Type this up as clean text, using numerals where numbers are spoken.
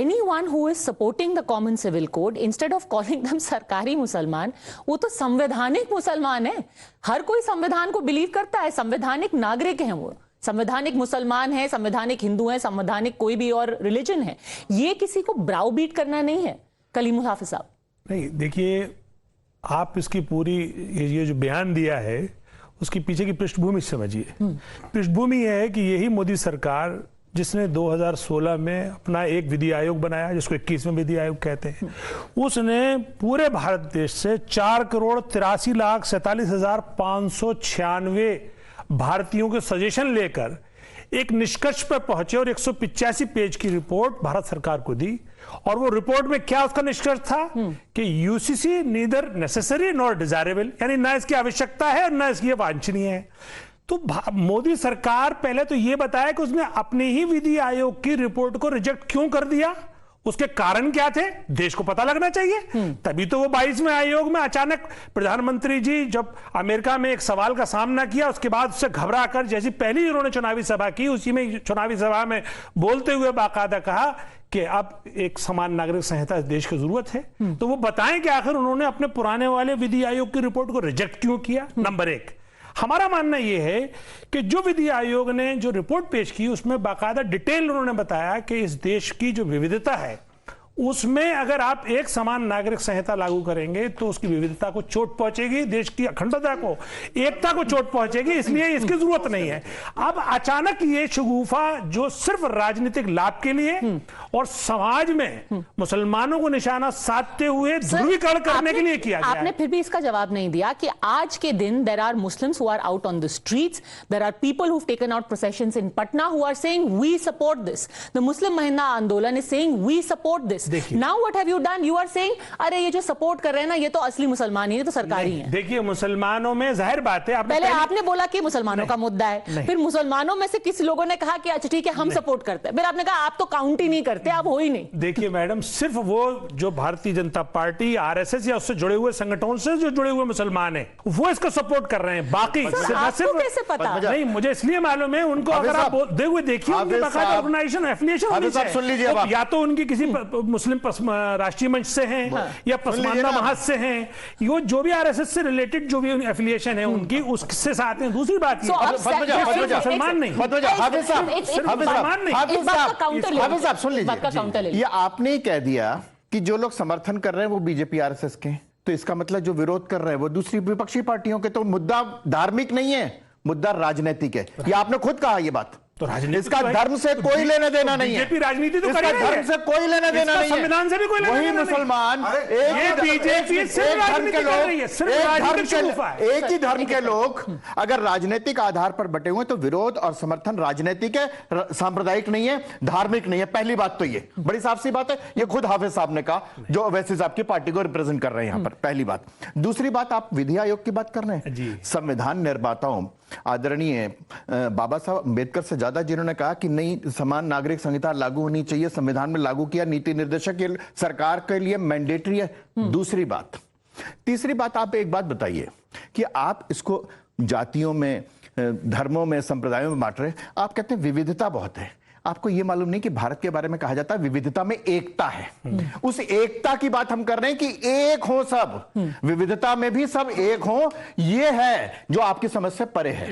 anyone who is supporting the common civil code, instead of calling them सरकारी मुसलमान, वो तो संवैधानिक मुसलमान है। हर कोई संविधान को बिलीव करता है, संवैधानिक नागरिक हैं वो, संवैधानिक मुसलमान है, संवैधानिक हिंदू है, संवैधानिक कोई भी और रिलीजन है। ये किसी को ब्राउबीट करना नहीं है। कलीम हाफिज साहब, नहीं, देखिए, आप इसकी पूरी ये जो बयान दिया है उसकी पीछे की पृष्ठभूमि समझिए। पृष्ठभूमि है कि यही मोदी सरकार जिसने 2016 में अपना एक विधि आयोग बनाया, जिसको 21वें विधि आयोग कहते हैं, उसने पूरे भारत देश से 4,83,47,596 भारतीयों के सजेशन लेकर एक निष्कर्ष पर पहुंचे और 185 पेज की रिपोर्ट भारत सरकार को दी। और वो रिपोर्ट में क्या उसका निष्कर्ष था कि UCC neither necessary nor desirable, यानी ना इसकी आवश्यकता है और ना इसकी वांछनीय है। तो मोदी सरकार पहले तो ये बताया कि उसने अपने ही विधि आयोग की रिपोर्ट को रिजेक्ट क्यों कर दिया, उसके कारण क्या थे, देश को पता लगना चाहिए। तभी तो वो 22वें आयोग में अचानक प्रधानमंत्री जी जब अमेरिका में एक सवाल का सामना किया, उसके बाद उससे घबरा कर जैसी पहली उन्होंने चुनावी सभा की, उसी में चुनावी सभा में बोलते हुए बाकायदा कहा कि अब एक समान नागरिक संहिता इस देश की जरूरत है। तो वो बताएं कि आखिर उन्होंने अपने पुराने वाले विधि आयोग की रिपोर्ट को रिजेक्ट क्यों किया। नंबर एक, हमारा मानना यह है कि जो विधि आयोग ने जो रिपोर्ट पेश की उसमें बाकायदा डिटेल उन्होंने बताया कि इस देश की जो विविधता है उसमें अगर आप एक समान नागरिक संहिता लागू करेंगे तो उसकी विविधता को चोट पहुंचेगी, देश की अखंडता को, एकता को चोट पहुंचेगी, इसलिए इसकी जरूरत नहीं है। अब अचानक ये शगुफा जो सिर्फ राजनीतिक लाभ के लिए और समाज में मुसलमानों को निशाना साधते हुए ध्रुवीकरण करने के लिए किया गया। आपने फिर भी इसका जवाब नहीं दिया कि आज के दिन there are Muslims who are out on the streets, there are people who have taken out processions in Patna who are saying we support this, the Muslim Mahila Andolan is saying we support this. Now what have you done? You are saying, अरे ये जो support कर रहे हैं ना, ये तो असली मुसलमान ही है, तो सरकारी है। देखिए, मुसलमानों में जाहिर बात है, पहले आपने बोला कि मुसलमानों का मुद्दा है, फिर मुसलमानों में से किसी लोगों ने कहा कि अच्छा ठीक है हम सपोर्ट करते हैं, फिर आपने कहा आप तो काउंट ही नहीं करते, आप हो ही नहीं। देखिए मैडम, सिर्फ वो जो भारतीय जनता पार्टी, आरएसएस या उससे जुड़े हुए संगठनों से जो जुड़े हुए मुसलमान हैं वो इसको सपोर्ट कर रहे हैं। बाकी आपको कैसे पता? नहीं, मुझे इसलिए मालूम है। उनको अगर आप देखिए ऑर्गेनाइजेशन एफिलिएशन होनी चाहिए, या तो उनकी किसी मुस्लिम राष्ट्रीय मंच से हैं या पसमानदा महज से हैं, यो जो भी आरएसएस से रिलेटेड जो भी एफिलिएशन है उनकी, उससे साथ हैं। दूसरी बात मुसलमान नहीं, सुन लीजिए, ये आपने कह दिया कि जो लोग समर्थन कर रहे हैं वो बीजेपी आरएसएस के, तो इसका मतलब जो विरोध कर रहे हैं वो दूसरी विपक्षी पार्टियों के। तो मुद्दा धार्मिक नहीं है, मुद्दा राजनीतिक है। ये आपने खुद कहा ये बात। तो इसका धर्म से कोई लेना देना नहीं है, राजनीति तो इसका धर्म से कोई लेना देना नहीं है, संविधान से भी कोई लेना वही मुसलमान एक ही धर्म के लोग अगर राजनीतिक आधार पर बटे हुए तो विरोध और समर्थन राजनीतिक है, सांप्रदायिक नहीं है, धार्मिक नहीं है। पहली बात तो ये बड़ी साफ सी बात है, ये खुद हाफिज साहब ने कहा जो वैसे साहब की पार्टी को रिप्रेजेंट कर रहे हैं यहां पर। पहली बात। दूसरी बात, आप विधि आयोग की बात कर रहे हैं। संविधान निर्माताओं आदरणीय बाबा साहब अंबेडकर से ज्यादा जिन्होंने कहा कि नहीं, समान नागरिक संहिता लागू होनी चाहिए, संविधान में लागू किया, नीति निर्देशक के सरकार के लिए मैंडेटरी है। दूसरी बात। तीसरी बात, आप एक बात बताइए कि आप इसको जातियों में, धर्मों में, संप्रदायों में बांट रहे, आप कहते हैं विविधता बहुत है। आपको यह मालूम नहीं कि भारत के बारे में कहा जाता है विविधता में एकता है। उस एकता की बात हम कर रहे हैं कि एक हो सब, विविधता में भी सब एक हो, यह है जो आपकी समझ से परे है।